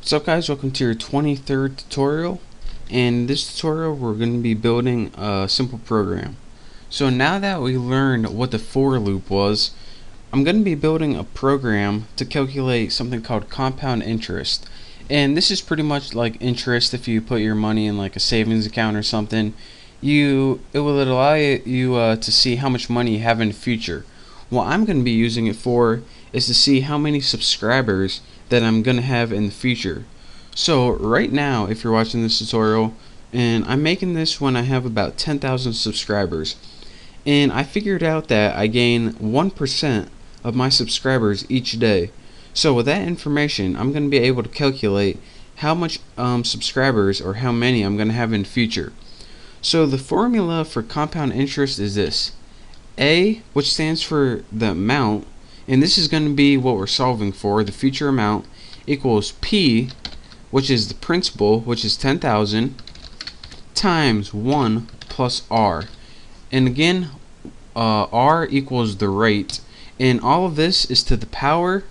What's up guys, welcome to your 23rd tutorial. In this tutorial we're going to be building a simple program. So now that we learned what the for loop was, I'm going to be building a program to calculate something called compound interest. And this is pretty much like interest if you put your money in like a savings account or something. It will allow you to see how much money you have in the future. What I'm going to be using it for is to see how many subscribers that I'm going to have in the future. So right now, if you're watching this tutorial, and I'm making this when I have about 10,000 subscribers, and I figured out that I gain 1% of my subscribers each day. So with that information, I'm going to be able to calculate how much subscribers or how many I'm going to have in the future. So the formula for compound interest is this: A, which stands for the amount, and this is going to be what we're solving for, the future amount, equals P, which is the principal, which is 10,000, times 1 plus R. And again, R equals the rate, and all of this is to the power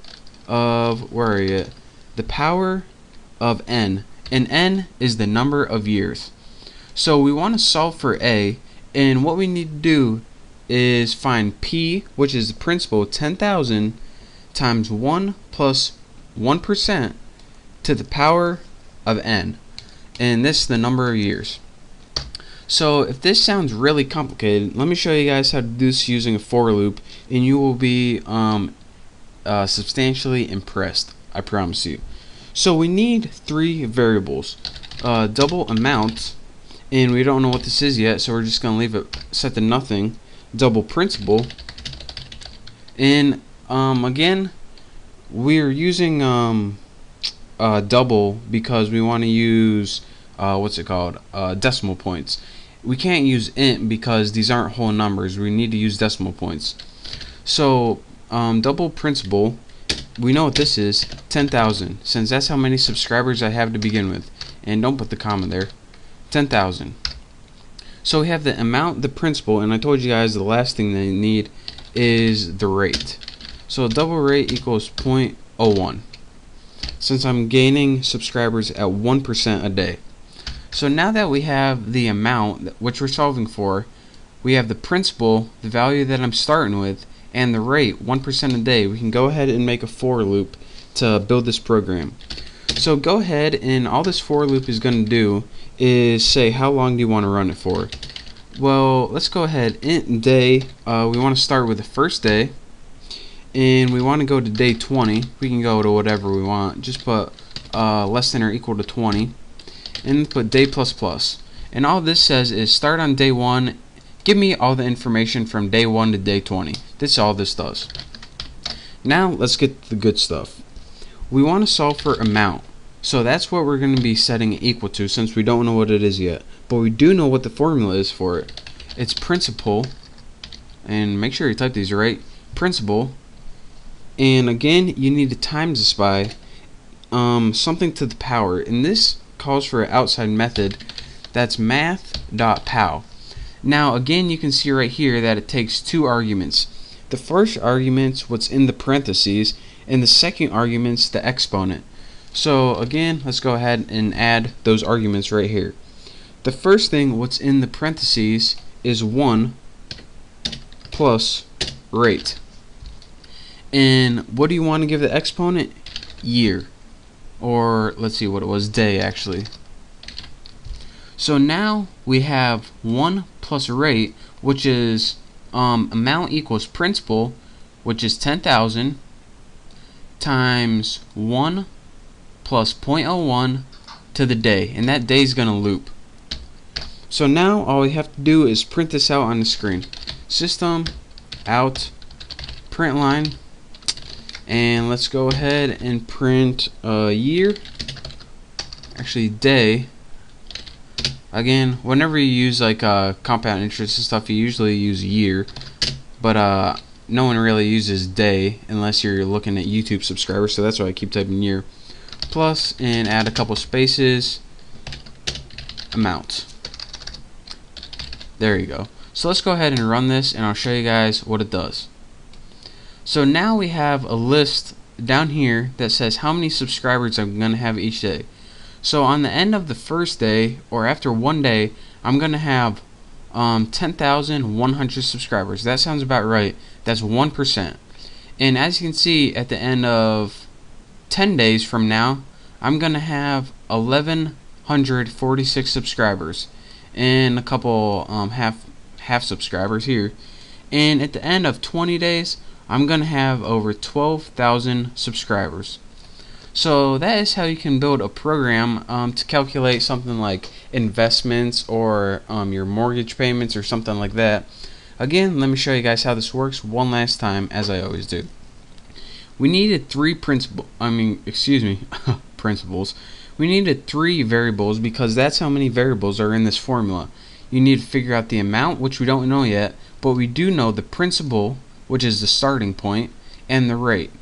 of, the power of n, and n is the number of years. So we want to solve for A, and what we need to do is find P, which is the principal, 10,000, times 1 plus 1% to the power of n, and this is the number of years. So if this sounds really complicated, let me show you guys how to do this using a for loop, and you will be substantially impressed, I promise you. So we need three variables: double amount, and we don't know what this is yet, so we're just going to leave it set to nothing. Double principal, and again, we're using double because we want to use decimal points. We can't use int because these aren't whole numbers. We need to use decimal points. So double principal, we know what this is, 10,000, since that's how many subscribers I have to begin with, and don't put the comma there. 10,000. So we have the amount, the principal, and I told you guys the last thing they need is the rate. So double rate equals 0.01, since I'm gaining subscribers at 1% a day. So now that we have the amount, which we're solving for, we have the principal, the value that I'm starting with, and the rate, 1% a day, we can go ahead and make a for loop to build this program. So go ahead, and all this for loop is going to do is say how long do you want to run it for. Well, let's go ahead. Int day, we want to start with the first day, and we want to go to day 20. We can go to whatever we want, just put less than or equal to 20, and put day plus plus. And all this says is start on day 1, give me all the information from day 1 to day 20. That's all this does. Now let's get to the good stuff. We want to solve for amount, so that's what we're going to be setting it equal to, since we don't know what it is yet, but we do know what the formula is for it. It's principal, and make sure you type these right, principal, and again you need to times this by something to the power, and this calls for an outside method that's math.pow. Now again, you can see right here that it takes two arguments. The first argument's what's in the parentheses, and the second argument's the exponent. So again, let's go ahead and add those arguments right here. The first thing, what's in the parentheses, is 1 plus rate. And what do you want to give the exponent? Year. Or let's see what it was, day actually. So now we have 1 plus rate, which is amount equals principal, which is 10,000, times 1 plus 0.01 to the day, and that day is going to loop. So now all we have to do is print this out on the screen. System out print line, and let's go ahead and print year, actually day. Again, whenever you use like compound interest and stuff, you usually use year, but no one really uses day unless you're looking at YouTube subscribers, so that's why I keep typing year. Plus, and add a couple spaces, amount. There you go. So let's go ahead and run this, and I'll show you guys what it does. So now we have a list down here that says how many subscribers I'm going to have each day. So on the end of the first day, or after one day, I'm going to have 10,100 subscribers. That sounds about right. That's 1%. And as you can see, at the end of 10 days from now, I'm going to have 1,146 subscribers and a couple half subscribers here. And at the end of 20 days, I'm going to have over 12,000 subscribers. So that is how you can build a program to calculate something like investments or your mortgage payments or something like that. Again, let me show you guys how this works one last time, as I always do. We needed principles. We needed 3 variables because that's how many variables are in this formula. You need to figure out the amount, which we don't know yet, but we do know the principal, which is the starting point, and the rate.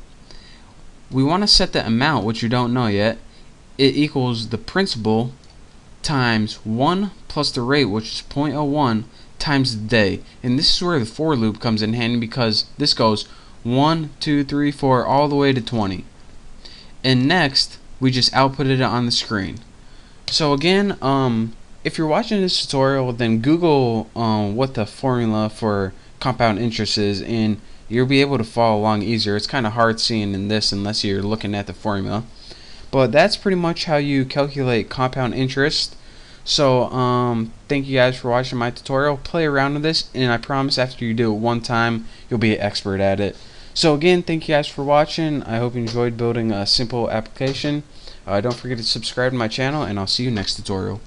We want to set the amount, which you don't know yet. It equals the principal times 1 plus the rate, which is 0.01, times the day. And this is where the for loop comes in handy, because this goes 1, 2, 3, 4 all the way to 20. And next, we just outputted it on the screen. So again, if you're watching this tutorial, then Google what the formula for compound interest is, and you'll be able to follow along easier. It's kind of hard seeing in this unless you're looking at the formula. But that's pretty much how you calculate compound interest. So thank you guys for watching my tutorial. Play around with this, and I promise after you do it one time, you'll be an expert at it. So again, thank you guys for watching. I hope you enjoyed building a simple application. Don't forget to subscribe to my channel, and I'll see you next tutorial.